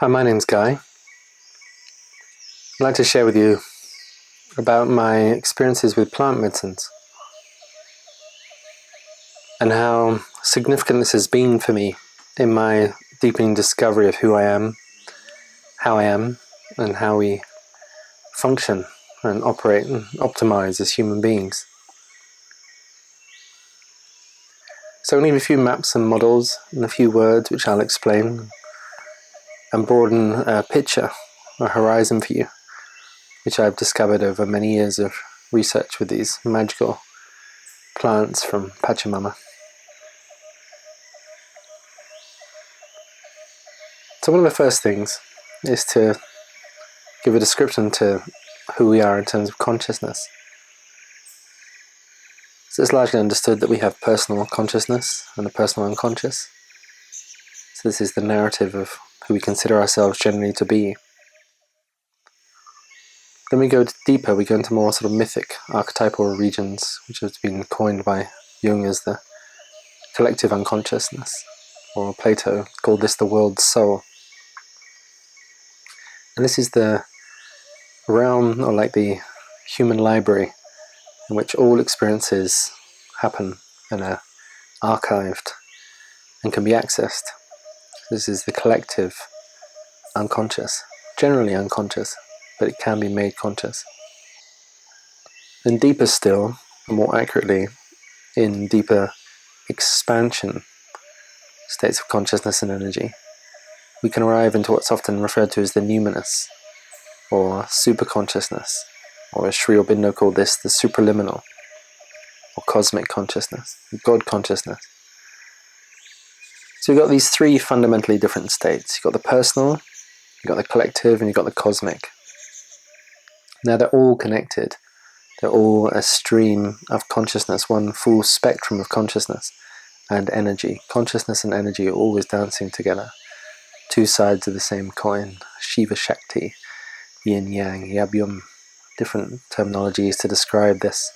Hi, my name's Guy. I'd like to share with you about my experiences with plant medicines and how significant this has been for me in my deepening discovery of who I am, how I am, and how we function and operate and optimize as human beings. So I'll leave a few maps and models and a few words which I'll explain and broaden a picture, a horizon for you, which I've discovered over many years of research with these magical plants from Pachamama. So one of the first things is to give a description to who we are in terms of consciousness. So it's largely understood that we have personal consciousness and a personal unconscious. So this is the narrative of who we consider ourselves generally to be. Then we go deeper, we go into more sort of mythic, archetypal regions, which has been coined by Jung as the collective unconsciousness, or Plato called this the world's soul. And this is the realm, or like the human library, in which all experiences happen and are archived and can be accessed. This is the collective unconscious, generally unconscious, but it can be made conscious. And deeper still, more accurately, in deeper expansion states of consciousness and energy, we can arrive into what's often referred to as the numinous, or superconsciousness, or as Sri Aurobindo called this, the supraliminal, or cosmic consciousness, God consciousness. So you've got these three fundamentally different states. You've got the personal, you've got the collective, and you've got the cosmic. Now they're all connected. They're all a stream of consciousness, one full spectrum of consciousness and energy. Consciousness and energy are always dancing together. Two sides of the same coin. Shiva Shakti, Yin Yang, Yab-Yum. Different terminologies to describe this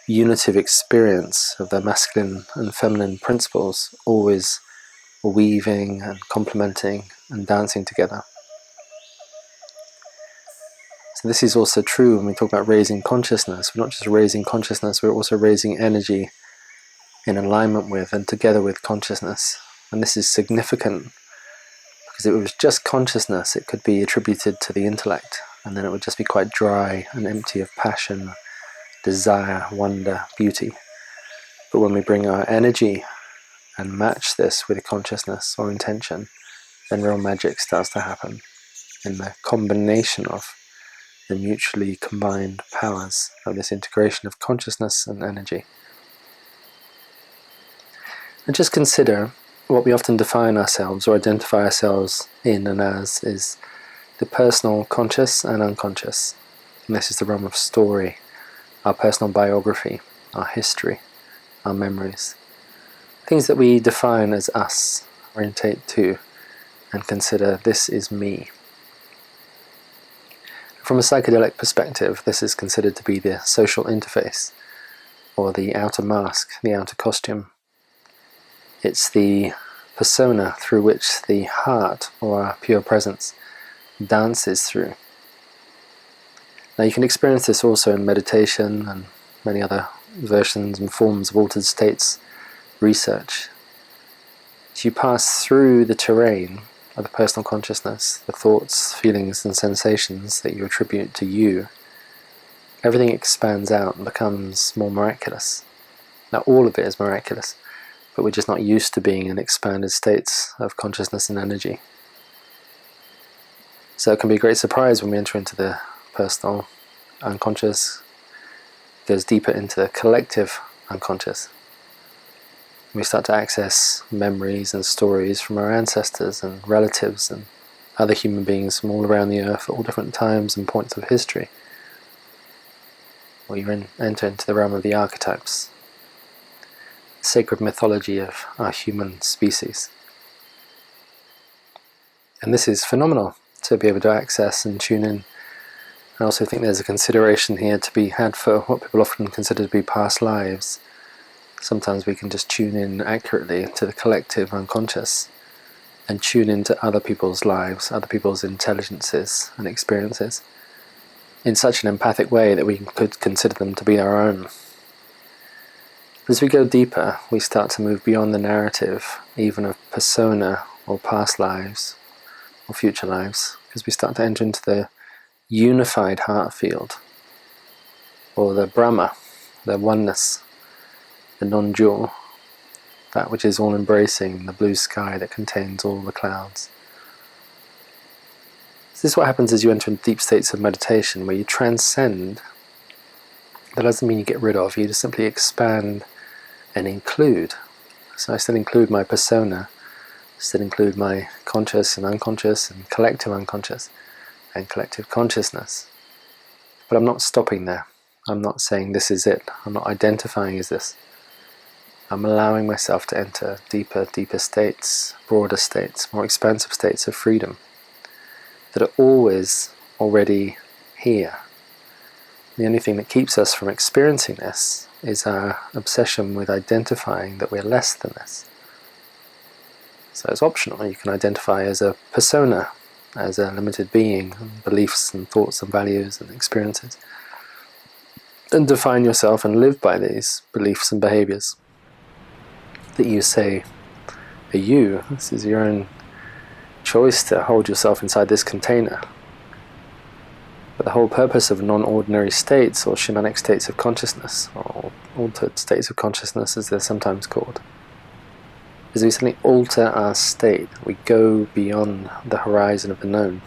unitive experience of the masculine and feminine principles, always weaving and complementing and dancing together. So this is also true when we talk about raising consciousness. We're not just raising consciousness, we're also raising energy in alignment with and together with consciousness. And this is significant because if it was just consciousness, it could be attributed to the intellect, and then it would just be quite dry and empty of passion, desire, wonder, beauty. But when we bring our energy and match this with consciousness or intention, then real magic starts to happen in the combination of the mutually combined powers of this integration of consciousness and energy. And just consider what we often define ourselves or identify ourselves in and as is the personal conscious and unconscious. And this is the realm of story, our personal biography, our history, our memories. Things that we define as us, orientate to, and consider this is me. From a psychedelic perspective, this is considered to be the social interface, or the outer mask, the outer costume. It's the persona through which the heart, or our pure presence, dances through. Now you can experience this also in meditation and many other versions and forms of altered states research. As you pass through the terrain of the personal consciousness, the thoughts, feelings and sensations that you attribute to you, everything expands out and becomes more miraculous. Now all of it is miraculous, but we're just not used to being in expanded states of consciousness and energy. So it can be a great surprise when we enter into the personal unconscious, goes deeper into the collective unconscious. We start to access memories and stories from our ancestors and relatives and other human beings from all around the earth at all different times and points of history. Or you enter into the realm of the archetypes, the sacred mythology of our human species. And this is phenomenal to be able to access and tune in. I also think there's a consideration here to be had for what people often consider to be past lives. Sometimes we can just tune in accurately to the collective unconscious and tune into other people's lives, other people's intelligences and experiences in such an empathic way that we could consider them to be our own. As we go deeper, we start to move beyond the narrative, even of persona or past lives or future lives, because we start to enter into the unified heart field, or the Brahma, the oneness, the non-dual, that which is all-embracing, the blue sky that contains all the clouds. This is what happens as you enter into deep states of meditation, where you transcend. That doesn't mean you get rid of, you just simply expand and include. So I still include my persona, still include my conscious and unconscious and collective unconscious and collective consciousness. But I'm not stopping there. I'm not saying this is it. I'm not identifying as this. I'm allowing myself to enter deeper states, broader states, more expansive states of freedom that are always already here. The only thing that keeps us from experiencing this is our obsession with identifying that we're less than this. So it's optional. You can identify as a persona, as a limited being, beliefs and thoughts and values and experiences, and define yourself and live by these beliefs and behaviors that you say are you. This is your own choice to hold yourself inside this container. But the whole purpose of non-ordinary states, or shamanic states of consciousness, or altered states of consciousness as they're sometimes called, is we suddenly alter our state. We go beyond the horizon of the known.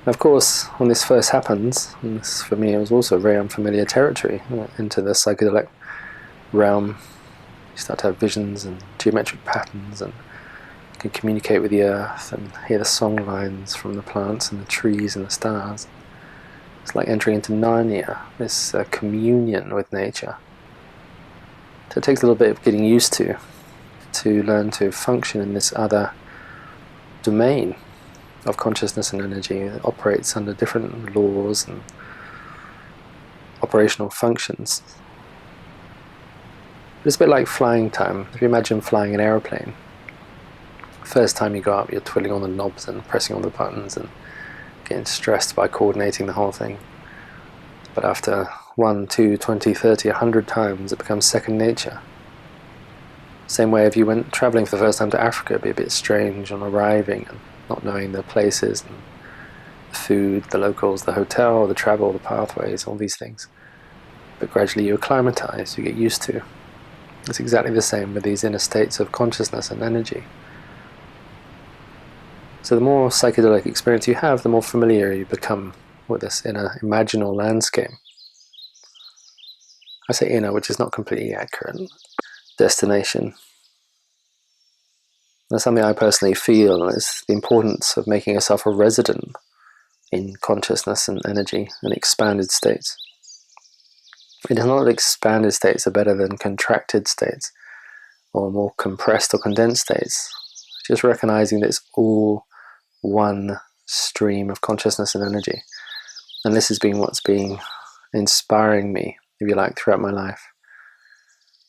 Of course, when this first happens, and this for me it was also very unfamiliar territory, into the psychedelic realm, you start to have visions and geometric patterns, and you can communicate with the earth and hear the song lines from the plants and the trees and the stars. It's like entering into Narnia, this communion with nature. So it takes a little bit of getting used to learn to function in this other domain of consciousness and energy that operates under different laws and operational functions. It's a bit like flying time. If you imagine flying an aeroplane, first time you go up, you're twiddling on the knobs and pressing on the buttons and getting stressed by coordinating the whole thing. But after 1, 2, 20, 30, 100 times, it becomes second nature. Same way if you went traveling for the first time to Africa, it'd be a bit strange on arriving and not knowing the places and the food, the locals, the hotel, the travel, the pathways, all these things. But gradually you acclimatize, you get used to. It's exactly the same with these inner states of consciousness and energy. So the more psychedelic experience you have, the more familiar you become with this inner imaginal landscape. I say inner, which is not completely accurate. Destination. That's something I personally feel is the importance of making yourself a resident in consciousness and energy and expanded states. It is not that expanded states are better than contracted states or more compressed or condensed states. Just recognizing that it's all one stream of consciousness and energy. And this has been what's been inspiring me, if you like, throughout my life,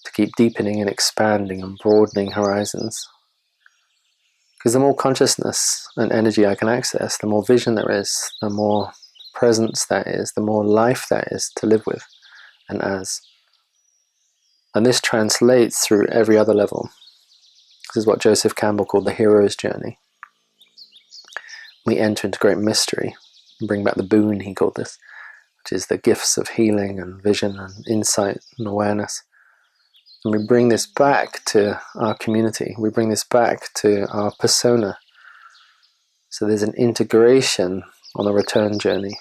to keep deepening and expanding and broadening horizons. Because the more consciousness and energy I can access, the more vision there is, the more presence that is, the more life that is to live with and as. And this translates through every other level. This is what Joseph Campbell called the hero's journey. We enter into great mystery and bring back the boon, he called this, which is the gifts of healing and vision and insight and awareness. And we bring this back to our community. We bring this back to our persona. So there's an integration on the return journey.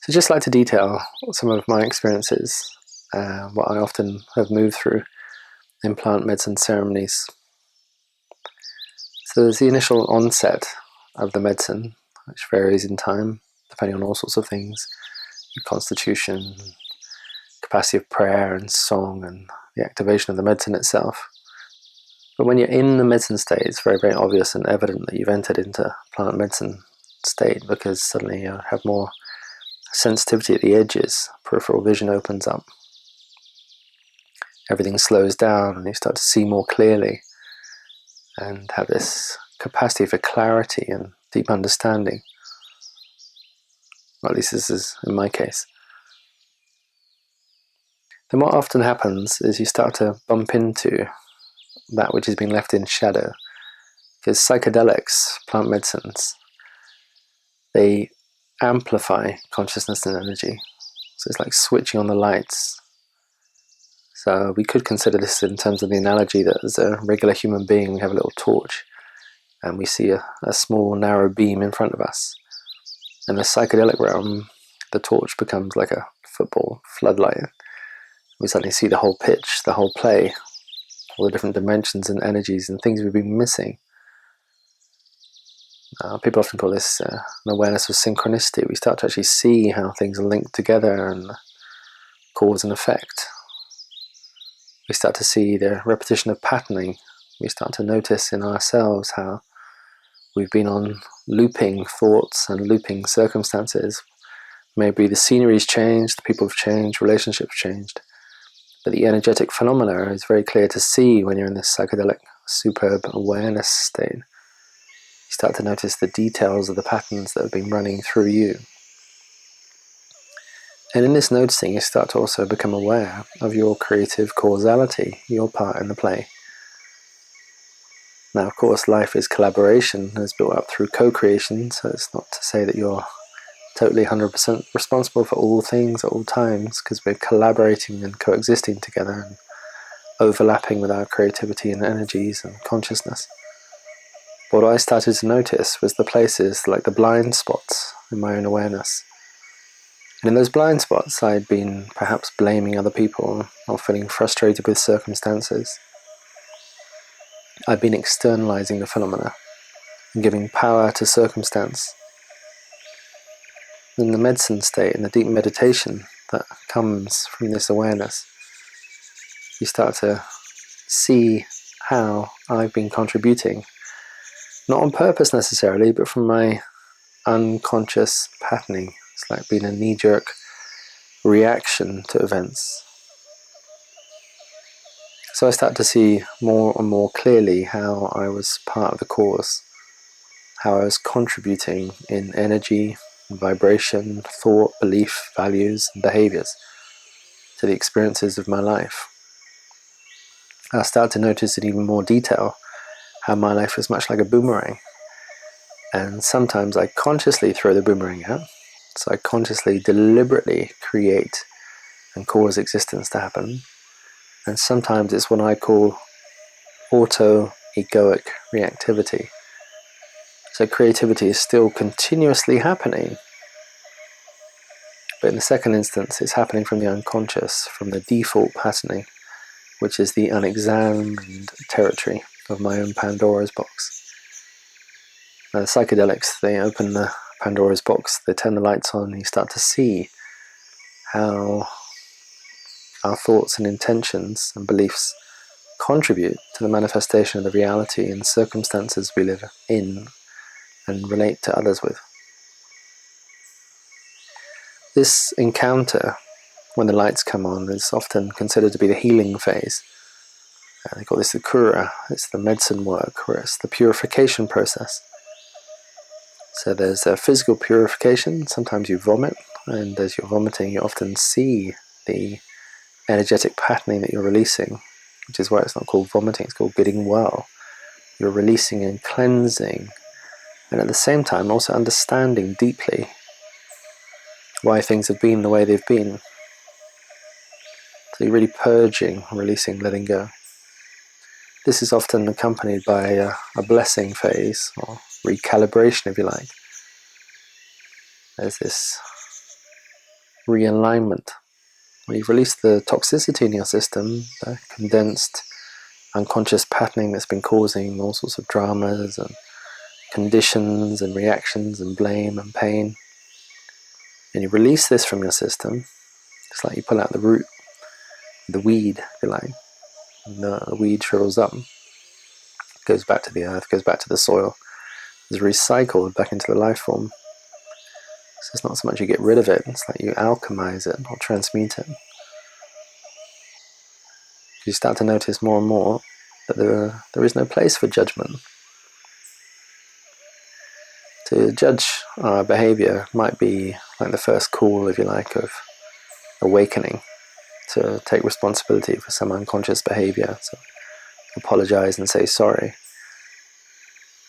So just like to detail some of my experiences, what I often have moved through in plant medicine ceremonies. So there's the initial onset of the medicine, which varies in time, depending on all sorts of things, your constitution, capacity of prayer and song, and the activation of the medicine itself. But when you're in the medicine state, it's very, very obvious and evident that you've entered into plant medicine state, because suddenly you have more sensitivity at the edges, peripheral vision opens up. everything slows down and you start to see more clearly and have this capacity for clarity and deep understanding. Or at least this is in my case. Then what often happens is you start to bump into that which has been left in shadow. Because psychedelics, plant medicines, they amplify consciousness and energy. So it's like switching on the lights. So we could consider this in terms of the analogy that as a regular human being we have a little torch and we see a small narrow beam in front of us. In the psychedelic realm, the torch becomes like a football floodlight. We suddenly see the whole pitch, the whole play, all the different dimensions and energies and things we've been missing. People often call this an awareness of synchronicity. We start to actually see how things are linked together and cause and effect. We start to see the repetition of patterning. We start to notice in ourselves how we've been on looping thoughts and looping circumstances. Maybe the scenery's changed, the people have changed, relationships changed. But the energetic phenomena is very clear to see when you're in this psychedelic, superb awareness state. You start to notice the details of the patterns that have been running through you. And in this noticing, you start to also become aware of your creative causality, your part in the play. Now, of course, life is collaboration, and is built up through co-creation, so it's not to say that you're totally 100% responsible for all things at all times, because we're collaborating and coexisting together and overlapping with our creativity and energies and consciousness. What I started to notice was the places like the blind spots in my own awareness. And in those blind spots, I'd been perhaps blaming other people or feeling frustrated with circumstances. I'd been externalizing the phenomena and giving power to circumstance. In the medicine state, in the deep meditation that comes from this awareness, you start to see how I've been contributing, not on purpose necessarily, but from my unconscious patterning. It's like being a knee-jerk reaction to events. So I start to see more and more clearly how I was part of the cause, how I was contributing in energy, vibration, thought, belief, values, and behaviors to the experiences of my life. I start to notice in even more detail how my life is much like a boomerang. And sometimes I consciously throw the boomerang out. So I consciously, deliberately create and cause existence to happen. And sometimes it's what I call auto-egoic reactivity. So creativity is still continuously happening. But in the second instance, it's happening from the unconscious, from the default patterning, which is the unexamined territory of my own Pandora's box. Now, the psychedelics, they open the Pandora's box, they turn the lights on, and you start to see how our thoughts and intentions and beliefs contribute to the manifestation of the reality and circumstances we live in and relate to others with. This encounter, when the lights come on, is often considered to be the healing phase. They call this the cura, it's the medicine work, where it's the purification process. So there's a physical purification, sometimes you vomit, and as you're vomiting you often see the energetic patterning that you're releasing, which is why it's not called vomiting, it's called getting well. You're releasing and cleansing, and at the same time also understanding deeply why things have been the way they've been. So you're really purging, releasing, letting go. This is often accompanied by a blessing phase, or recalibration if you like. There's this realignment where you've released the toxicity in your system, the condensed unconscious patterning that's been causing all sorts of dramas and conditions and reactions and blame and pain. And you release this from your system. It's like you pull out the root, the weed, if you like. And the weed shrivels up, goes back to the earth, goes back to the soil, is recycled back into the life form. So it's not so much you get rid of it, it's like you alchemize it or transmute it. You start to notice more and more that there is no place for judgment. To judge our behavior might be like the first call, if you like, of awakening, to take responsibility for some unconscious behavior, to apologize and say sorry.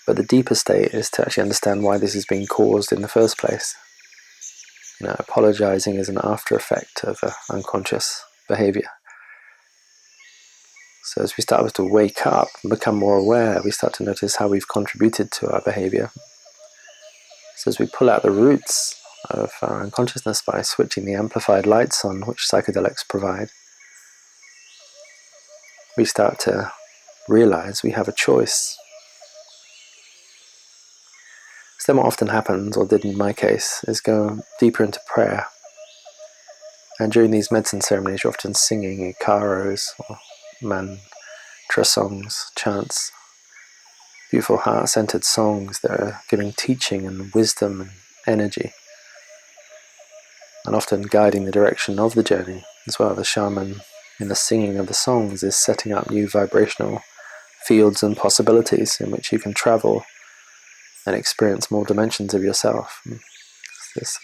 But the deeper state is to actually understand why this is being caused in the first place. Apologizing is an after effect of unconscious behavior. So as we start to wake up and become more aware, we start to notice how we've contributed to our behavior. So as we pull out the roots of our unconsciousness by switching the amplified lights on, which psychedelics provide, we start to realize we have a choice. So then what often happens, or did in my case, is go deeper into prayer. And during these medicine ceremonies, you're often singing ikaros or mantra songs, chants, beautiful heart-centered songs that are giving teaching and wisdom and energy, and often guiding the direction of the journey as well. The shaman, in the singing of the songs, is setting up new vibrational fields and possibilities in which you can travel and experience more dimensions of yourself. This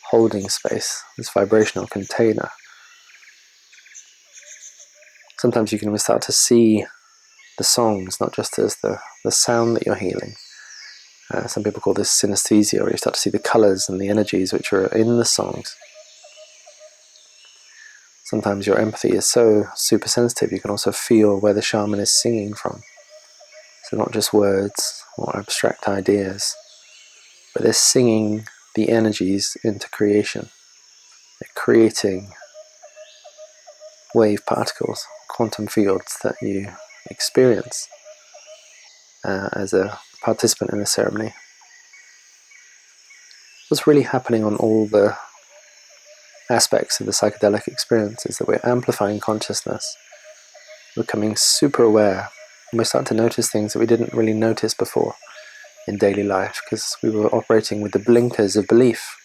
holding space, this vibrational container. Sometimes you can even start to see the songs not just as the sound that you're healing. Some people call this synesthesia, where you start to see the colours and the energies which are in the songs. Sometimes your empathy is so super sensitive, you can also feel where the shaman is singing from. So not just words or abstract ideas, but they're singing the energies into creation. They're creating wave particles, quantum fields that you experience as a participant in the ceremony. What's really happening on all the aspects of the psychedelic experience is that we're amplifying consciousness, becoming super aware, and we start to notice things that we didn't really notice before in daily life because we were operating with the blinkers of belief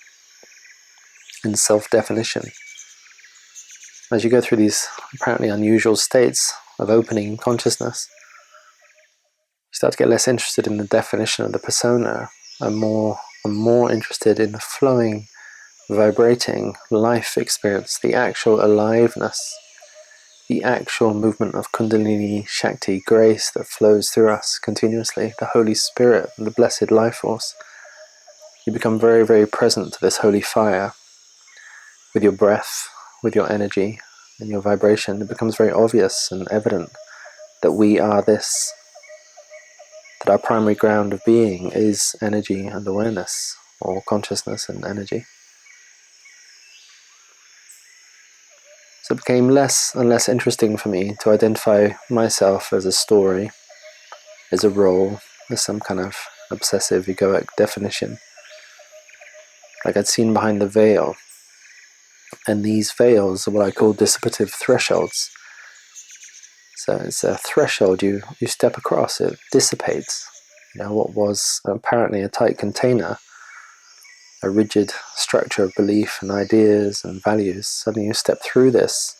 and self-definition. As you go through these apparently unusual states of opening consciousness, you start to get less interested in the definition of the persona and more interested in the flowing, vibrating life experience, the actual aliveness, the actual movement of Kundalini Shakti grace that flows through us continuously, the Holy Spirit, the blessed life force. You become very, very present to this holy fire with your breath, with your energy and your vibration. It becomes very obvious and evident that we are this, that our primary ground of being is energy and awareness, or consciousness and energy. So it became less and less interesting for me to identify myself as a story, as a role, as some kind of obsessive egoic definition. Like I'd seen behind the veil. And these veils are what I call dissipative thresholds. So it's a threshold you step across, it dissipates. What was apparently a tight container, a rigid structure of belief and ideas and values. Suddenly you step through this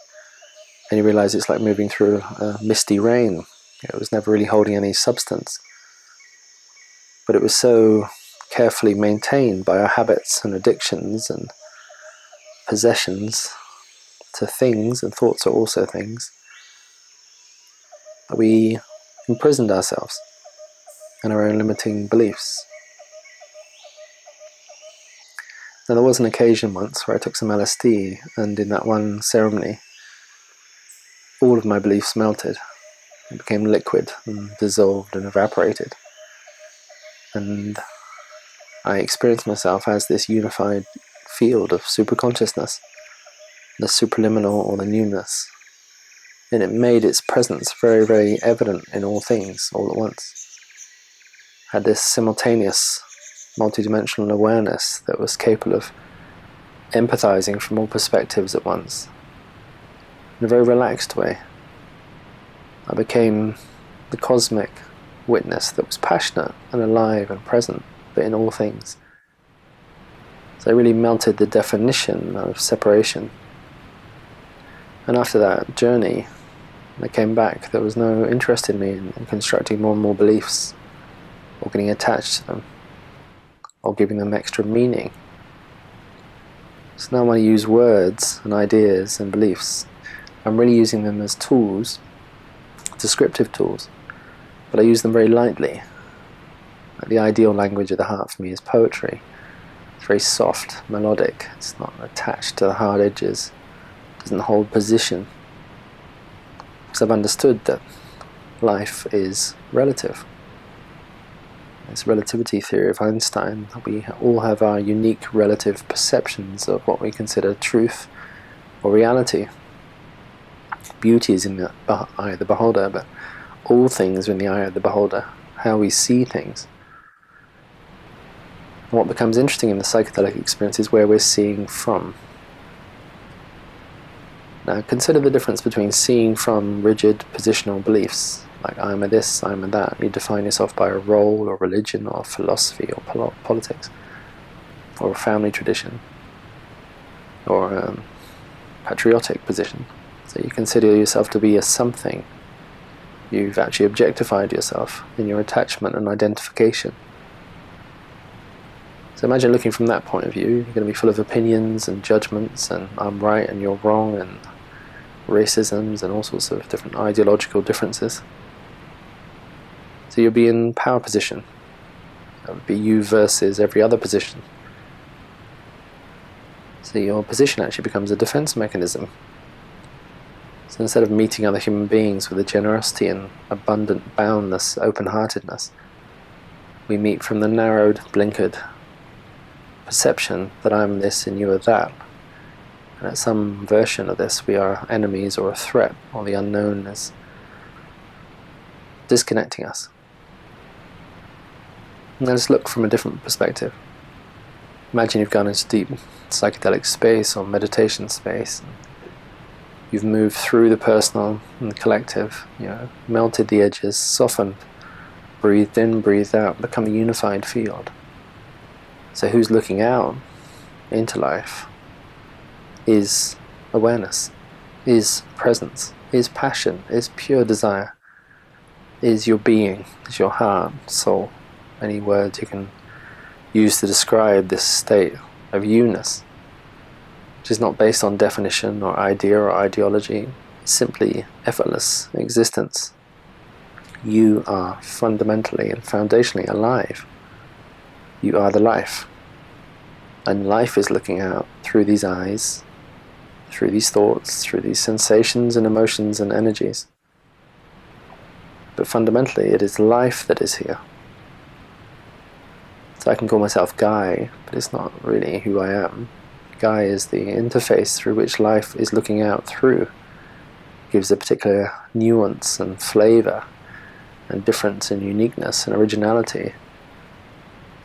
and you realize it's like moving through a misty rain. It was never really holding any substance. But it was so carefully maintained by our habits and addictions and possessions to things, and thoughts are also things, that we imprisoned ourselves in our own limiting beliefs. Now there was an occasion once where I took some LSD, and in that one ceremony all of my beliefs melted. It became liquid and dissolved and evaporated, and I experienced myself as this unified field of superconsciousness, the superliminal or the newness, and it made its presence very, very evident in all things all at once. Had this simultaneous multidimensional awareness that was capable of empathizing from all perspectives at once in a very relaxed way. I became the cosmic witness that was passionate and alive and present, but in all things. So I really melted the definition of separation. And after that journey, When I came back, there was no interest in me in constructing more and more beliefs, or getting attached to them, or giving them extra meaning. So now when I use words and ideas and beliefs, I'm really using them as tools, descriptive tools, but I use them very lightly. The ideal language of the heart for me is poetry. It's very soft, melodic, it's not attached to the hard edges, it doesn't hold position. Because I've understood that life is relative. It's relativity theory of Einstein. We all have our unique relative perceptions of what we consider truth or reality. Beauty is in the eye of the beholder, but all things are in the eye of the beholder, how we see things. And what becomes interesting in the psychedelic experience is where we're seeing from. Now consider the difference between seeing from rigid positional beliefs, like I'm a this, I'm a that. You define yourself by a role or religion or philosophy or politics, or a family tradition, or a patriotic position. So you consider yourself to be a something. You've actually objectified yourself in your attachment and identification. So imagine looking from that point of view. You're going to be full of opinions and judgments, and I'm right and you're wrong, and racisms and all sorts of different ideological differences. So you'll be in power position. That would be you versus every other position. So your position actually becomes a defense mechanism. So instead of meeting other human beings with a generosity and abundant boundness, open-heartedness, we meet from the narrowed, blinkered perception that I'm this and you are that. And at some version of this we are enemies or a threat, or the unknown is disconnecting us. And let's look from a different perspective. Imagine you've gone into deep psychedelic space or meditation space. And you've moved through the personal and the collective, melted the edges, softened, breathed in, breathed out, become a unified field. So who's looking out into life is awareness, is presence, is passion, is pure desire, is your being, is your heart, soul, any words you can use to describe this state of you-ness, which is not based on definition or idea or ideology, it's simply effortless existence. You are fundamentally and foundationally alive. You are the life. And life is looking out through these eyes, through these thoughts, through these sensations and emotions and energies. But fundamentally, it is life that is here. So I can call myself Guy, but it's not really who I am. Guy is the interface through which life is looking out through. It gives a particular nuance and flavour and difference and uniqueness and originality.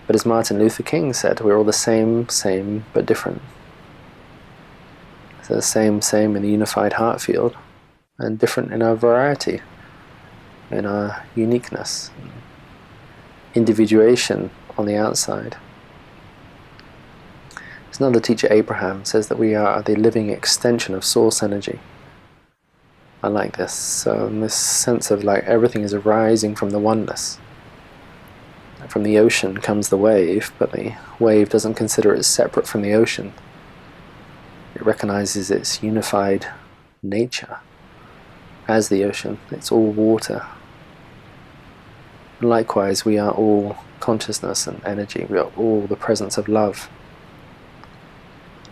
But as Martin Luther King said, we're all the same, but different. So the same in the unified heart field, and different in our variety, in our uniqueness, individuation on the outside. There's another teacher, Abraham, says that we are the living extension of source energy. I like this. So this sense of like everything is arising from the oneness. From the ocean comes the wave, but the wave doesn't consider it separate from the ocean. It recognizes its unified nature as the ocean. It's all water. And likewise, we are all consciousness and energy. We are all the presence of love.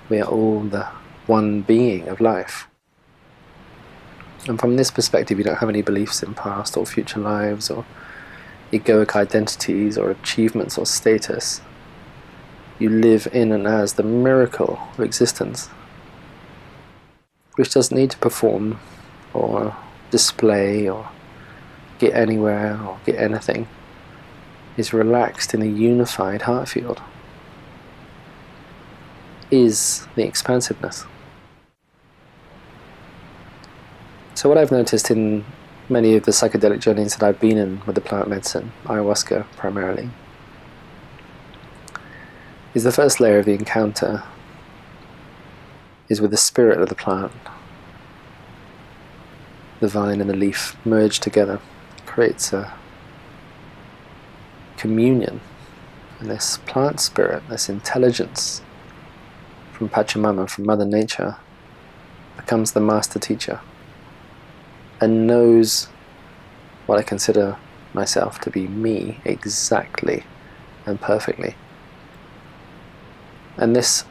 We are all the one being of life. And from this perspective, you don't have any beliefs in past or future lives or egoic identities or achievements or status. You live in and as the miracle of existence, which doesn't need to perform or display or get anywhere or get anything, is relaxed in a unified heart field, is the expansiveness. So what I've noticed in many of the psychedelic journeys that I've been in with the plant medicine, ayahuasca primarily, is the first layer of the encounter is with the spirit of the plant. the vine and the leaf merge together, creates a communion. And this plant spirit, this intelligence from Pachamama, from Mother Nature, becomes the master teacher and knows what I consider myself to be me exactly and perfectly. And this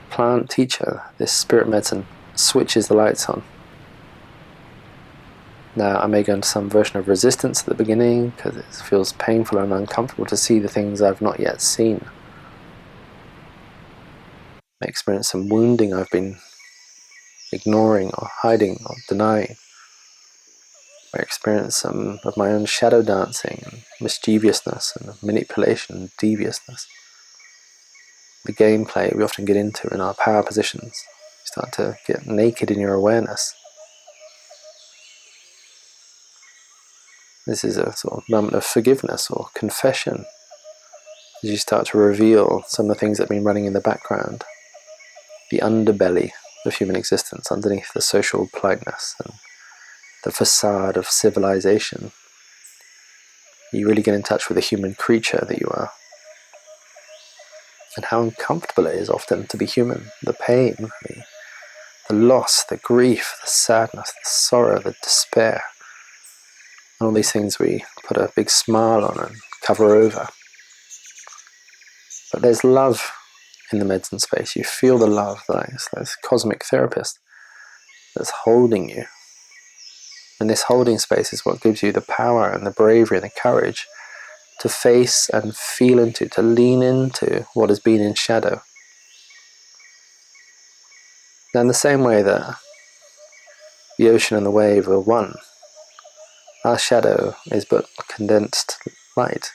plant teacher, this spirit medicine, switches the lights on. Now, I may go into some version of resistance at the beginning because it feels painful and uncomfortable to see the things I've not yet seen. I experience some wounding I've been ignoring or hiding or denying. I experience some of my own shadow dancing and mischievousness and manipulation and deviousness. The gameplay we often get into in our power positions. You start to get naked in your awareness. This is a sort of moment of forgiveness or confession as you start to reveal some of the things that have been running in the background, the underbelly of human existence underneath the social politeness and the facade of civilization. You really get in touch with the human creature that you are, and how uncomfortable it is often to be human. The pain, the loss, the grief, the sadness, the sorrow, the despair. And all these things we put a big smile on and cover over. But there's love in the medicine space. You feel the love, like this cosmic therapist that's holding you. And this holding space is what gives you the power and the bravery and the courage to face and feel into, to lean into what has been in shadow. Now, in the same way that the ocean and the wave are one, our shadow is but condensed light.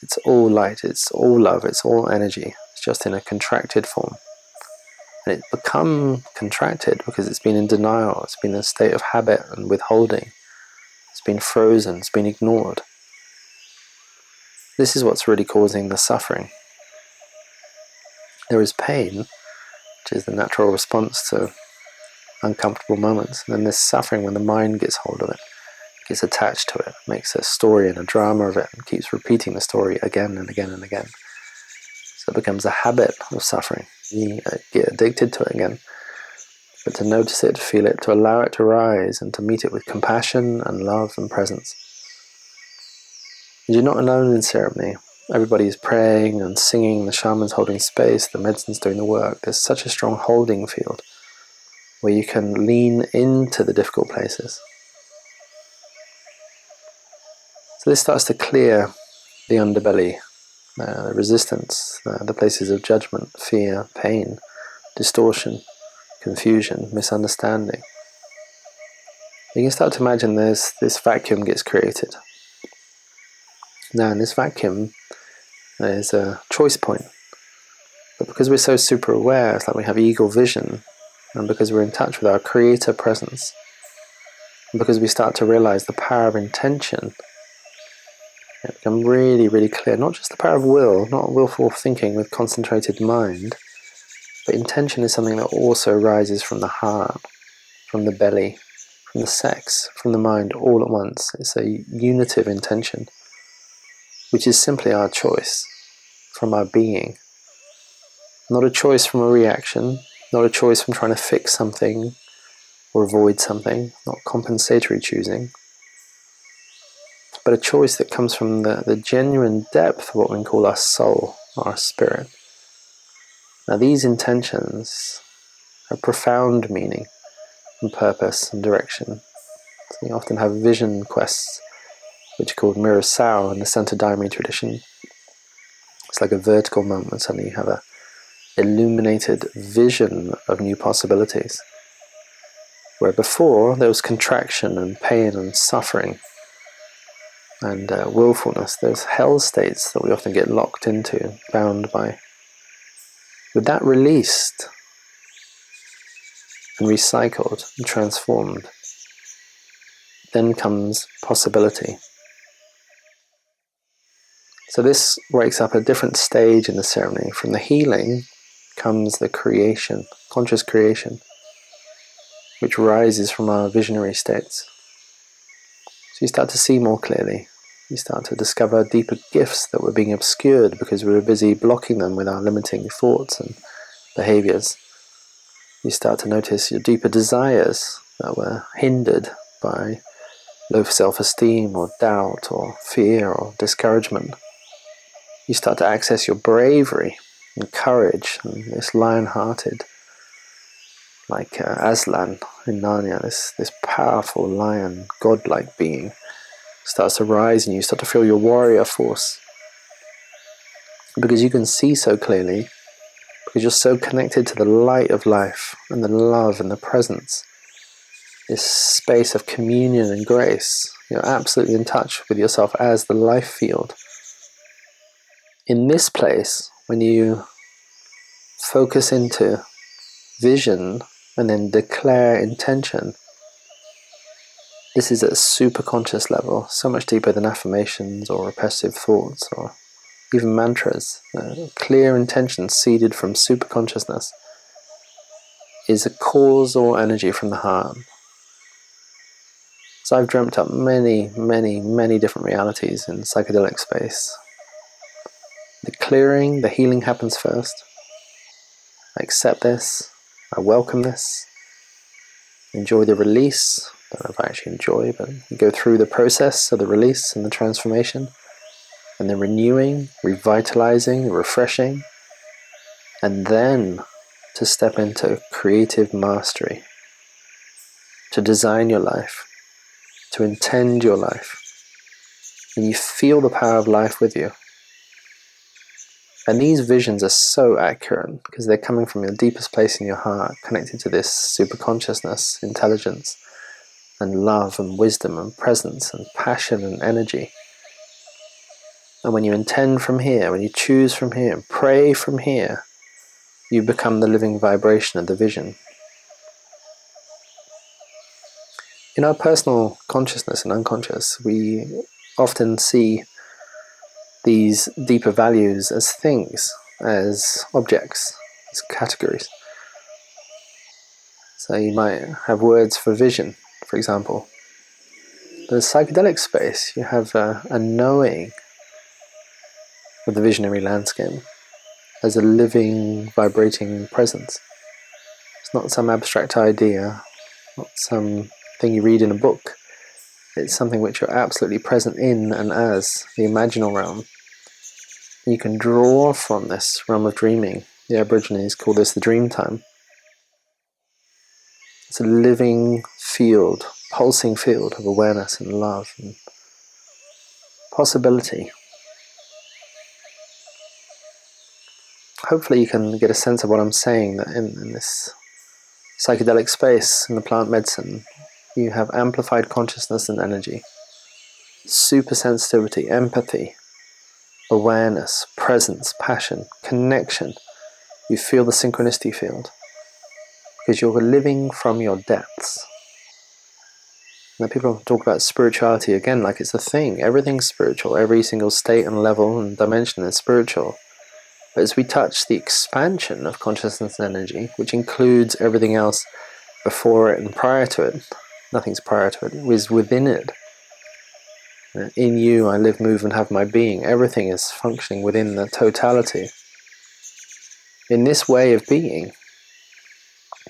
It's all light, it's all love, it's all energy. It's just in a contracted form. And it's become contracted because it's been in denial, it's been in a state of habit and withholding. It's been frozen, it's been ignored. This is what's really causing the suffering. There is pain, which is the natural response to uncomfortable moments. And then there's suffering when the mind gets hold of it, gets attached to it, makes a story and a drama of it, and keeps repeating the story again and again and again. So it becomes a habit of suffering. You get addicted to it again. But to notice it, feel it, to allow it to rise, and to meet it with compassion and love and presence. And you're not alone in ceremony. Everybody is praying and singing, the shaman's holding space, the medicine's doing the work. There's such a strong holding field where you can lean into the difficult places. So this starts to clear the underbelly, the resistance, the places of judgment, fear, pain, distortion, confusion, misunderstanding. You can start to imagine this vacuum gets created. Now in this vacuum, there's a choice point. But because we're so super aware, it's like we have eagle vision, and because we're in touch with our creator presence, and because we start to realize the power of intention, it becomes really, really clear. Not just the power of will, not willful thinking with concentrated mind, but intention is something that also rises from the heart, from the belly, from the sex, from the mind all at once. It's a unitive intention, which is simply our choice from our being. Not a choice from a reaction, not a choice from trying to fix something or avoid something, not compensatory choosing, but a choice that comes from the genuine depth of what we can call our soul, our spirit. Now these intentions have profound meaning and purpose and direction. So you often have vision quests, which are called Mirror Sao in the Center Daimyo tradition. It's like a vertical moment when suddenly you have a illuminated vision of new possibilities. Where before there was contraction and pain and suffering and willfulness, there's hell states that we often get locked into, bound by. With that released and recycled and transformed, then comes possibility. So this wakes up a different stage in the ceremony. From the healing comes the creation, conscious creation. which rises from our visionary states. So you start to see more clearly. You start to discover deeper gifts that were being obscured because we were busy blocking them with our limiting thoughts and behaviors. You start to notice your deeper desires that were hindered by low self-esteem or doubt or fear or discouragement. You start to access your bravery and courage and this lion-hearted, like Aslan in Narnia, this powerful lion, godlike being starts to rise, and you start to feel your warrior force. Because you can see so clearly, because you're so connected to the light of life and the love and the presence, this space of communion and grace. You're absolutely in touch with yourself as the life field. In this place, when you focus into vision and then declare intention, this is at a super conscious level, so much deeper than affirmations or repetitive thoughts or even mantras. Clear intention seeded from super consciousness is a causal energy from the heart. So I've dreamt up many, many, many different realities in psychedelic space. The clearing, the healing happens first. I accept this, I welcome this, enjoy the release. I don't know if I actually enjoy, but go through the process of the release and the transformation, and the renewing, revitalizing, refreshing, and then to step into creative mastery, to design your life, to intend your life, and you feel the power of life with you. And these visions are so accurate because they're coming from your deepest place in your heart, connected to this super consciousness, intelligence, and love and wisdom and presence and passion and energy. And when you intend from here, when you choose from here, and pray from here, you become the living vibration of the vision. In our personal consciousness and unconscious, we often see these deeper values as things, as objects, as categories. So you might have words for vision, for example. But in psychedelic space, you have a knowing of the visionary landscape as a living, vibrating presence. It's not some abstract idea, not some thing you read in a book. It's something which you're absolutely present in and as, the imaginal realm. You can draw from this realm of dreaming. The Aborigines call this the dream time. It's a living field, pulsing field of awareness and love and possibility. Hopefully you can get a sense of what I'm saying, that in this psychedelic space, in the plant medicine, you have amplified consciousness and energy, super sensitivity, empathy, awareness, presence, passion, connection. You feel the synchronicity field because you're living from your depths. Now people talk about spirituality again like it's a thing. Everything's spiritual. Every single state and level and dimension is spiritual. But as we touch the expansion of consciousness and energy, which includes everything else before it and prior to it, nothing's prior to it, it is within it. In you I live, move and have my being. Everything is functioning within the totality. In this way of being,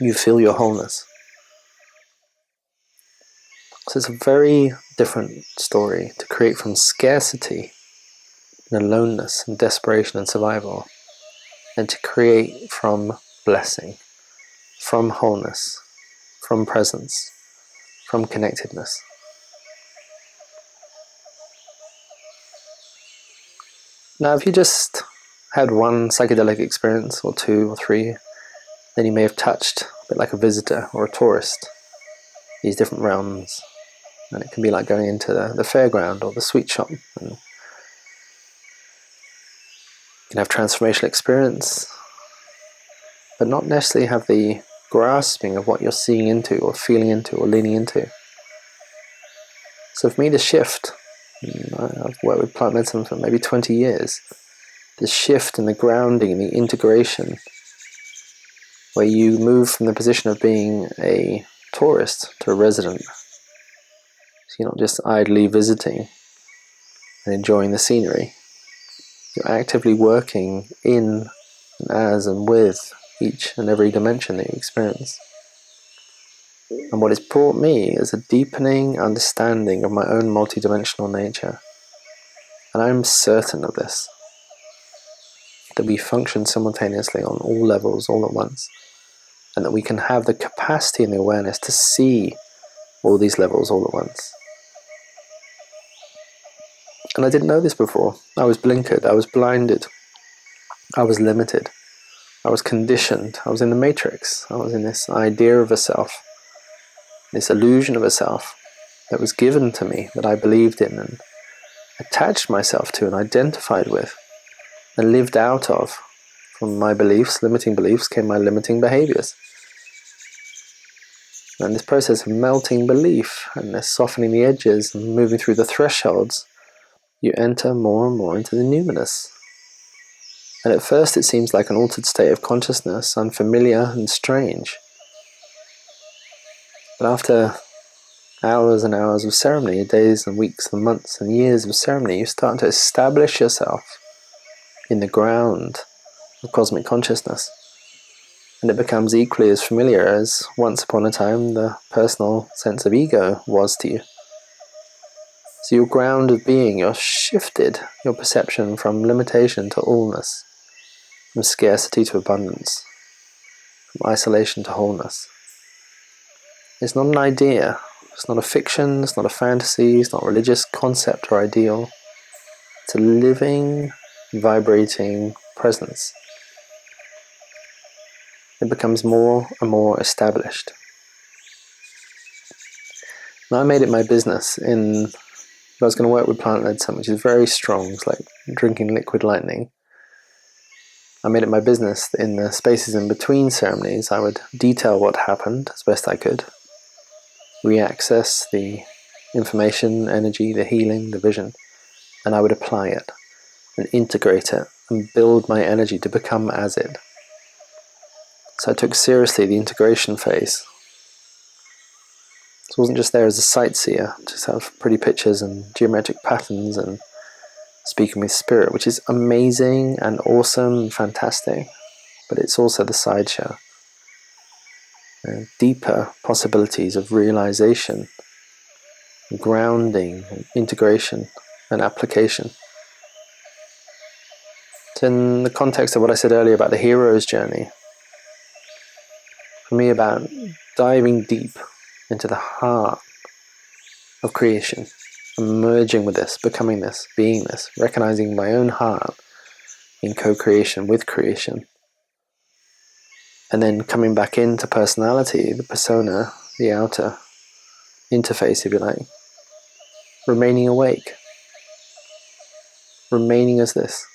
you feel your wholeness. So it's a very different story to create from scarcity and aloneness and desperation and survival, and to create from blessing, from wholeness, from presence, from connectedness. Now, if you just had one psychedelic experience, or two or three, then you may have touched, a bit like a visitor or a tourist, these different realms. And it can be like going into the fairground or the sweet shop. And you can have transformational experience, but not necessarily have the grasping of what you're seeing into or feeling into or leaning into. So for me, the shift, I've worked with plant medicine for maybe 20 years, the shift and the grounding and the integration, where you move from the position of being a tourist to a resident. So you're not just idly visiting and enjoying the scenery. You're actively working in and as and with each and every dimension that you experience. And what it's brought me is a deepening understanding of my own multidimensional nature. And I'm certain of this, that we function simultaneously on all levels all at once, and that we can have the capacity and the awareness to see all these levels all at once. And I didn't know this before. I was blinkered, I was blinded, I was limited, I was conditioned, I was in the matrix, I was in this idea of a self, this illusion of a self that was given to me, that I believed in and attached myself to and identified with and lived out of. From my beliefs, limiting beliefs, came my limiting behaviors. And this process of melting belief and this softening the edges and moving through the thresholds, you enter more and more into the numinous. And at first it seems like an altered state of consciousness, unfamiliar and strange. But after hours and hours of ceremony, days and weeks and months and years of ceremony, you start to establish yourself in the ground of cosmic consciousness. And it becomes equally as familiar as once upon a time the personal sense of ego was to you. So your ground of being, you're shifted your perception from limitation to allness, from scarcity to abundance, from isolation to wholeness. It's not an idea, it's not a fiction, it's not a fantasy, it's not a religious concept or ideal. It's a living, vibrating presence. It becomes more and more established. Now I made it my business I was going to work with plant-led sun, which is very strong. It's like drinking liquid lightning. I made it my business in the spaces in between ceremonies. I would detail what happened as best I could, re-access the information, energy, the healing, the vision, and I would apply it and integrate it and build my energy to become as it. So I took seriously the integration phase. So I wasn't just there as a sightseer, just have pretty pictures and geometric patterns and speaking with spirit, which is amazing and awesome and fantastic, but it's also the sideshow. Deeper possibilities of realization, grounding, and integration and application. So in the context of what I said earlier about the hero's journey, for me about diving deep into the heart of creation, merging with this, becoming this, being this, recognizing my own heart in co-creation with creation, and then coming back into personality, the persona, the outer interface, if you like, remaining awake, remaining as this.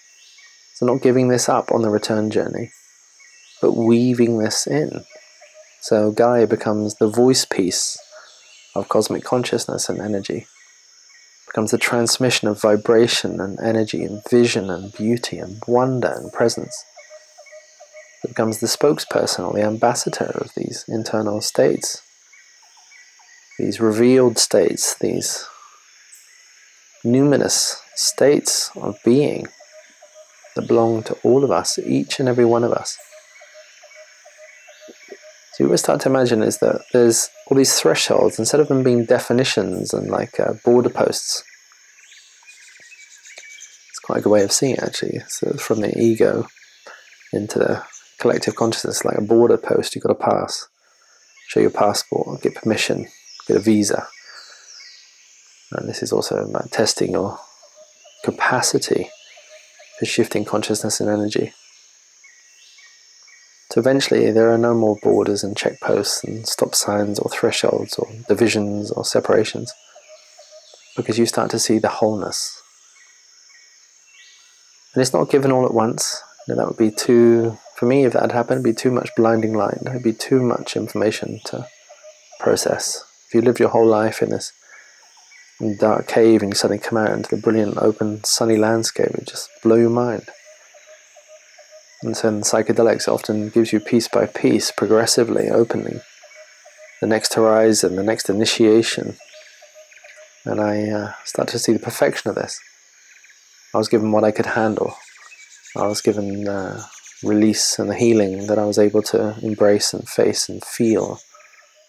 So not giving this up on the return journey, but weaving this in. So Guy becomes the voice piece of cosmic consciousness and energy, becomes the transmission of vibration and energy and vision and beauty and wonder and presence. It becomes the spokesperson or the ambassador of these internal states, these revealed states, these numinous states of being that belong to all of us, each and every one of us. So what we start to imagine is that there's all these thresholds, instead of them being definitions and like border posts. It's quite a good way of seeing it, actually. So from the ego into the collective consciousness, like a border post you've got to pass. Show your passport, get permission, get a visa. And this is also about testing your capacity for shifting consciousness and energy. So eventually there are no more borders and checkposts and stop signs or thresholds or divisions or separations, because you start to see the wholeness. And it's not given all at once. That would be too, for me, if that had happened, it'd be too much blinding light. It'd be too much information to process. If you lived your whole life in this dark cave and you suddenly come out into the brilliant, open, sunny landscape, it just blow your mind. And so in psychedelics, it often gives you piece by piece, progressively, openly, the next horizon, the next initiation. And I started to see the perfection of this. I was given what I could handle. I was given release and the healing that I was able to embrace and face and feel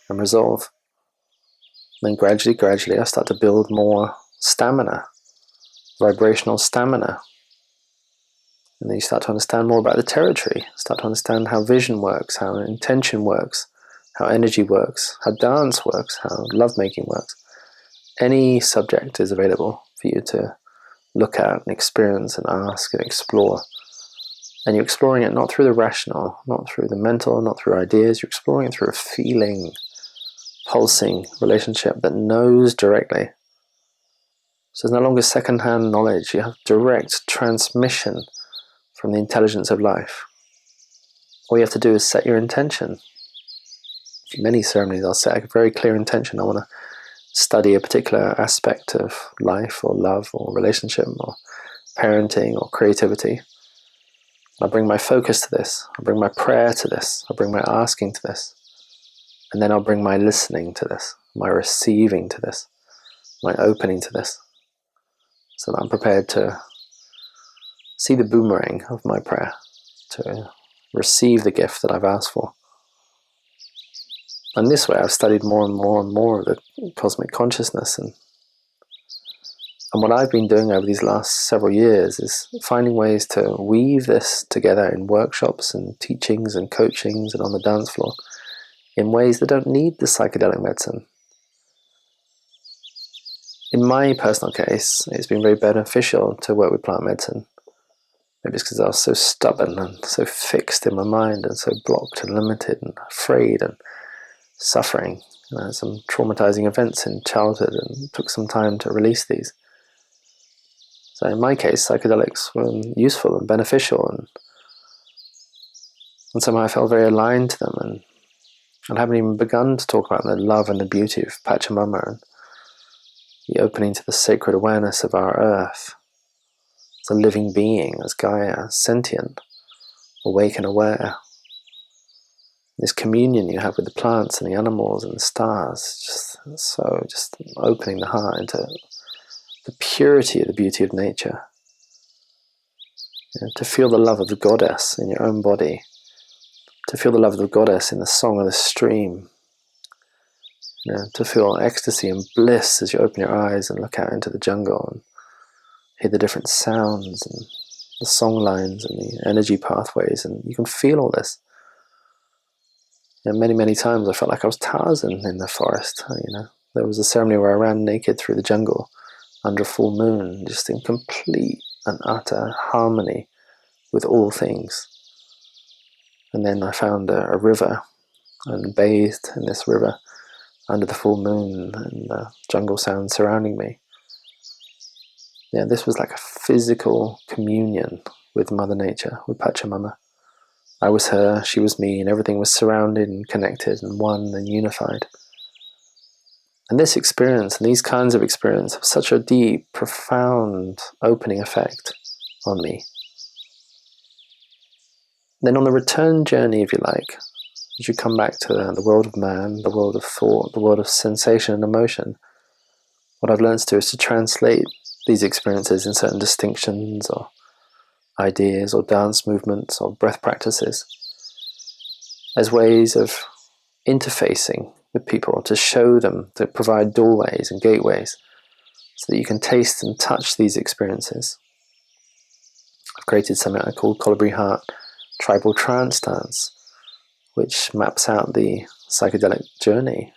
and resolve. Then gradually, I start to build more stamina, vibrational stamina. And then you start to understand more about the territory, start to understand how vision works, how intention works, how energy works, how dance works, how lovemaking works. Any subject is available for you to look at and experience and ask and explore. And you're exploring it not through the rational, not through the mental, not through ideas. You're exploring it through a feeling, pulsing relationship that knows directly. So it's no longer second-hand knowledge. You have direct transmission from the intelligence of life. All you have to do is set your intention. In many ceremonies, I'll set a very clear intention. I want to study a particular aspect of life or love or relationship or parenting or creativity. I bring my focus to this. I bring my prayer to this. I bring my asking to this. And then I'll bring my listening to this, my receiving to this, my opening to this, so that I'm prepared to see the boomerang of my prayer, to receive the gift that I've asked for. And this way I've studied more and more and more of the cosmic consciousness. And what I've been doing over these last several years is finding ways to weave this together in workshops and teachings and coachings and on the dance floor in ways that don't need the psychedelic medicine. In my personal case, it's been very beneficial to work with plant medicine. Maybe it's because I was so stubborn and so fixed in my mind and so blocked and limited and afraid and suffering. I had some traumatizing events in childhood and took some time to release these. So in my case, psychedelics were useful and beneficial, and somehow I felt very aligned to them, and I haven't even begun to talk about the love and the beauty of Pachamama and the opening to the sacred awareness of our earth as a living being, as Gaia, sentient, awake and aware. This communion you have with the plants and the animals and the stars, just opening the heart into the purity of the beauty of nature. To feel the love of the goddess in your own body, to feel the love of the goddess in the song of the stream, to feel ecstasy and bliss as you open your eyes and look out into the jungle and hear the different sounds and the song lines and the energy pathways, and you can feel all this. Many times I felt like I was Tarzan in the forest. There was a ceremony where I ran naked through the jungle under a full moon, just in complete and utter harmony with all things. And then I found a river and bathed in this river under the full moon and the jungle sounds surrounding me. This was like a physical communion with Mother Nature, with Pachamama. I was her, she was me, and everything was surrounded and connected and one and unified. And this experience and these kinds of experience have such a deep, profound opening effect on me. Then on the return journey, if you like, as you come back to the world of man, the world of thought, the world of sensation and emotion, what I've learned to do is to translate these experiences in certain distinctions or ideas or dance movements or breath practices as ways of interfacing with people, to show them, to provide doorways and gateways so that you can taste and touch these experiences. I've created something I call Colibri Heart Tribal Trance Dance, which maps out the psychedelic journey,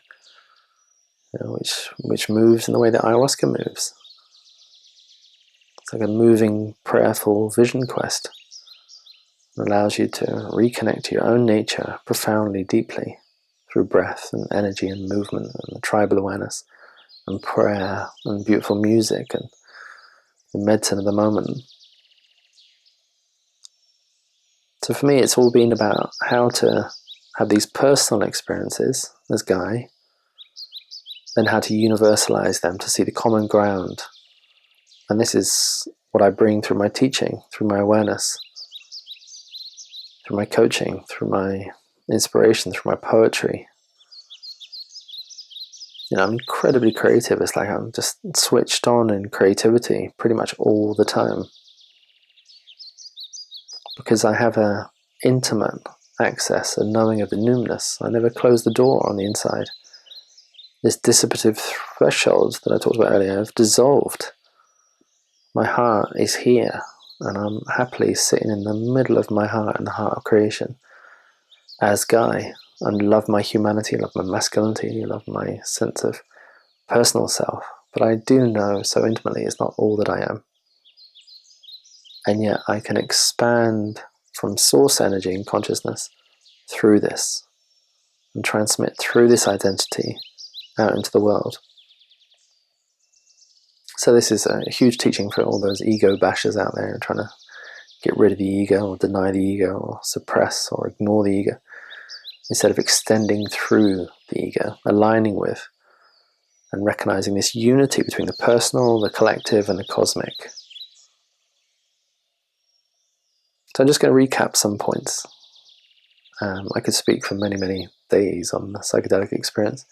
which moves in the way that ayahuasca moves. It's like a moving, prayerful vision quest. It allows you to reconnect to your own nature profoundly, deeply, through breath and energy and movement and the tribal awareness and prayer and beautiful music and the medicine of the moment. So for me, it's all been about how to have these personal experiences as Guy, then how to universalize them, to see the common ground. And this is what I bring through my teaching, through my awareness, through my coaching, through my inspiration, through my poetry. I'm incredibly creative. It's like I'm just switched on in creativity pretty much all the time, because I have a intimate access and knowing of the numinous. I never close the door on the inside. This dissipative threshold that I talked about earlier have dissolved. My heart is here, and I'm happily sitting in the middle of my heart and the heart of creation as Guy, and love my humanity, love my masculinity, love my sense of personal self. But I do know so intimately it's not all that I am. And yet I can expand from source energy and consciousness through this and transmit through this identity out into the world. So this is a huge teaching for all those ego bashers out there trying to get rid of the ego or deny the ego or suppress or ignore the ego, instead of extending through the ego, aligning with and recognizing this unity between the personal, the collective, and the cosmic. So I'm just going to recap some points. I could speak for many, many days on the psychedelic experience.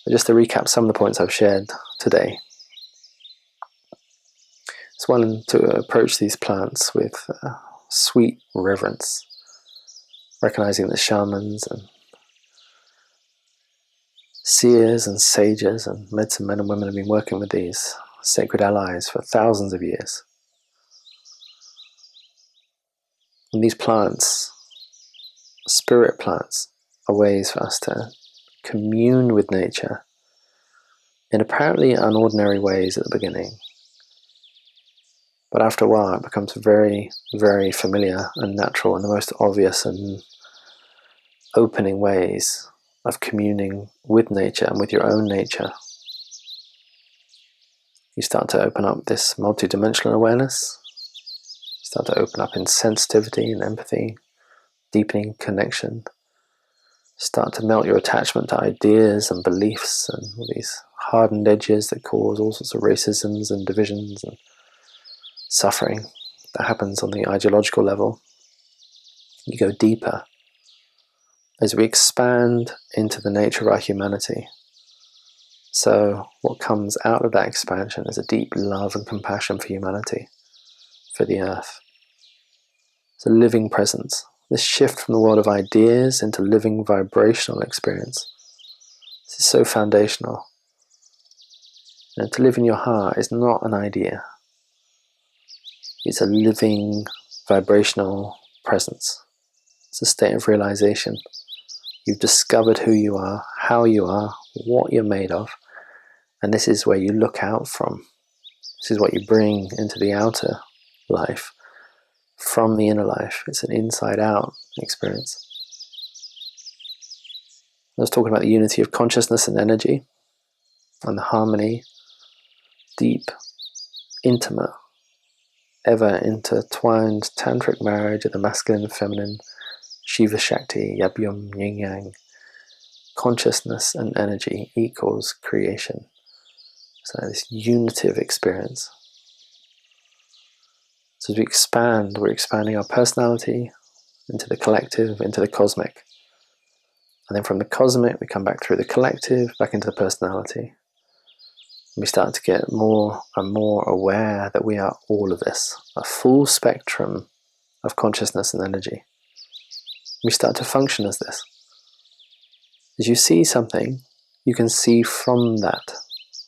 But just to recap some of the points I've shared today. It's one, to approach these plants with sweet reverence, recognizing that shamans and seers and sages and medicine men and women have been working with these sacred allies for thousands of years. And these plants, spirit plants, are ways for us to commune with nature in apparently unordinary ways at the beginning. But after a while it becomes very, very familiar and natural in the most obvious and opening ways of communing with nature and with your own nature. You start to open up this multidimensional awareness. You start to open up in sensitivity and empathy, deepening connection. Start to melt your attachment to ideas and beliefs and all these hardened edges that cause all sorts of racisms and divisions and suffering that happens on the ideological level. You go deeper as we expand into the nature of our humanity. So what comes out of that expansion is a deep love and compassion for humanity, for the earth. It's a living presence. This shift from the world of ideas into living vibrational experience. This is so foundational. And to live in your heart is not an idea. It's a living vibrational presence. It's a state of realization. You've discovered who you are, how you are, what you're made of, and this is where you look out from. This is what you bring into the outer life from the inner life. It's an inside-out experience. I was talking about the unity of consciousness and energy, and the harmony, deep, intimate, ever intertwined tantric marriage of the masculine and feminine, Shiva Shakti, Yab-Yum, Yin-Yang. Consciousness and energy equals creation. So this unitive experience. So as we expand, we're expanding our personality into the collective, into the cosmic. And then from the cosmic, we come back through the collective, back into the personality. And we start to get more and more aware that we are all of this, a full spectrum of consciousness and energy. We start to function as this. As you see something, you can see from that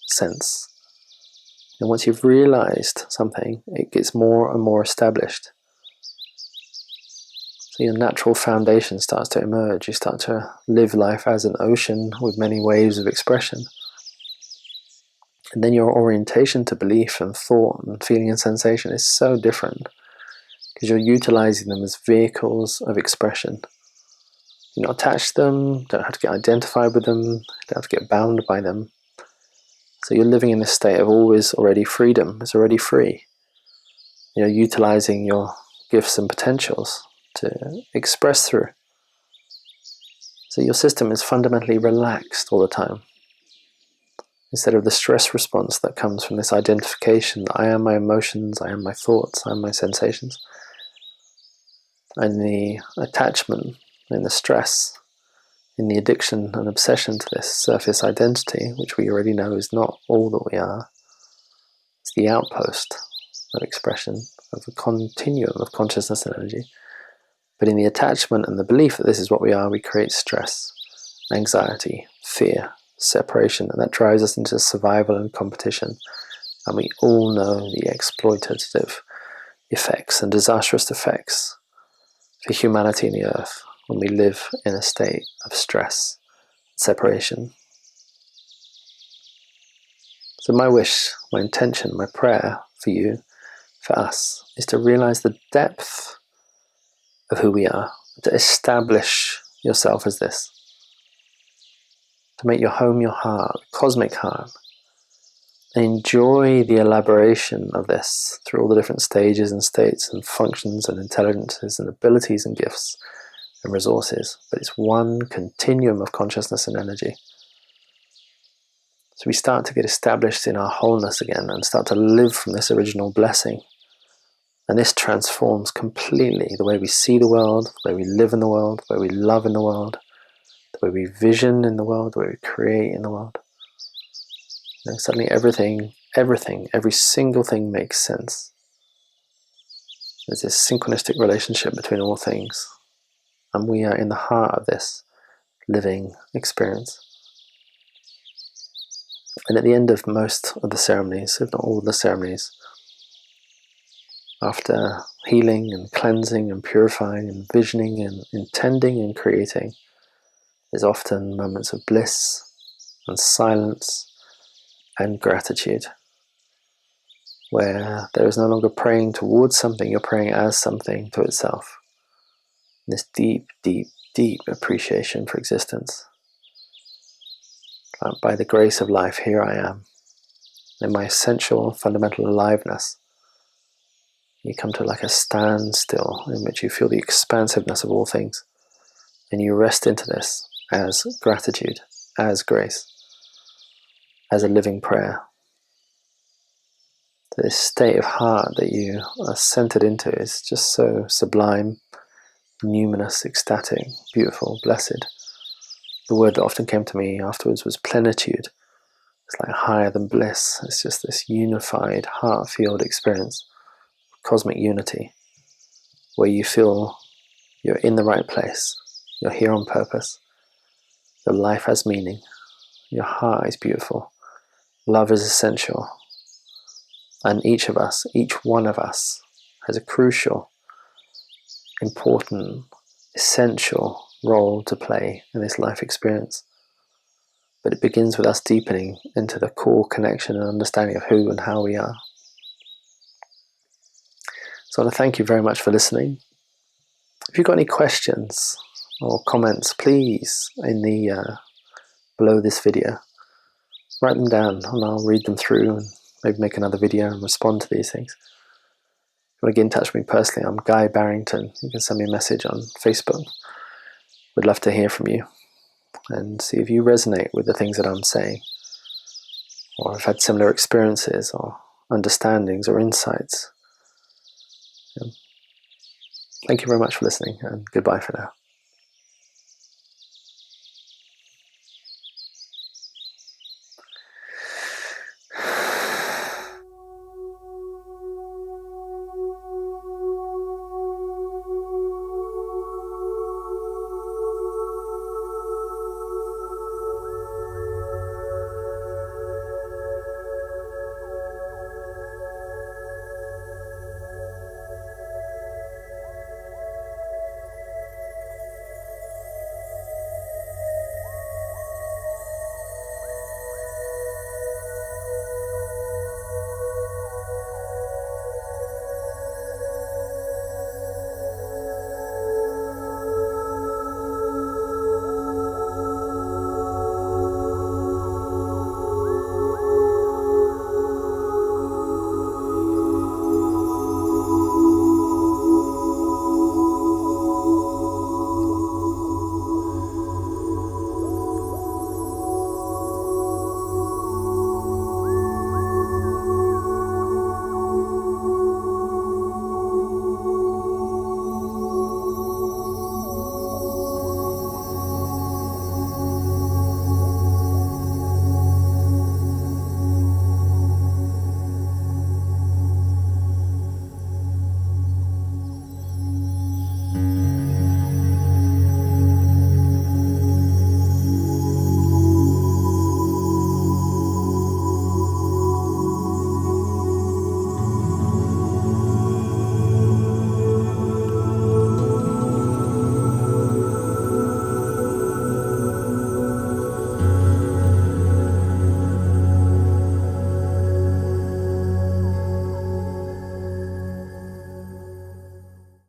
sense. And once you've realized something, it gets more and more established. So your natural foundation starts to emerge. You start to live life as an ocean with many waves of expression. And then your orientation to belief and thought and feeling and sensation is so different, because you're utilizing them as vehicles of expression. You're not attached to them, don't have to get identified with them, don't have to get bound by them. So you're living in this state of always already freedom. It's already free. You're utilizing your gifts and potentials to express through. So your system is fundamentally relaxed all the time. Instead of the stress response that comes from this identification, I am my emotions, I am my thoughts, I am my sensations. And the attachment and the stress in the addiction and obsession to this surface identity, which we already know is not all that we are. It's the outpost of expression of a continuum of consciousness and energy. But in the attachment and the belief that this is what we are, we create stress, anxiety, fear, separation, and that drives us into survival and competition. And we all know the exploitative effects and disastrous effects for humanity and the earth when we live in a state of stress, separation. So my wish, my intention, my prayer for you, for us, is to realize the depth of who we are, to establish yourself as this, to make your home your heart, cosmic heart, and enjoy the elaboration of this through all the different stages and states and functions and intelligences and abilities and gifts and resources. But it's one continuum of consciousness and energy. So we start to get established in our wholeness again and start to live from this original blessing. And this transforms completely the way we see the world, the way we live in the world, the way we love in the world, the way we vision in the world, the way we create in the world. And suddenly everything, every single thing makes sense. There's this synchronistic relationship between all things. And we are in the heart of this living experience. And at the end of most of the ceremonies, if not all of the ceremonies, after healing and cleansing and purifying and visioning and intending and creating, there's often moments of bliss and silence and gratitude, where there is no longer praying towards something, you're praying as something to itself. This deep, deep, deep appreciation for existence. By the grace of life, here I am, in my essential, fundamental aliveness. You come to like a standstill in which you feel the expansiveness of all things, and you rest into this as gratitude, as grace, as a living prayer. This state of heart that you are centered into is just so sublime, numinous, ecstatic, beautiful, blessed. The word that often came to me afterwards was plenitude. It's like higher than bliss. It's just this unified, heart-filled experience, cosmic unity, where you feel you're in the right place. You're here on purpose. Your life has meaning. Your heart is beautiful. Love is essential. And each of us, each one of us, has a crucial, important, essential role to play in this life experience. But it begins with us deepening into the core connection and understanding of who and how we are. So I want to thank you very much for listening. If you've got any questions or comments, please, in the below this video, write them down and I'll read them through and maybe make another video and respond to these things. If you want to get in touch with me personally, I'm Guy Barrington. You can send me a message on Facebook. We'd love to hear from you and see if you resonate with the things that I'm saying, or have had similar experiences or understandings or insights. Thank you very much for listening, and goodbye for now.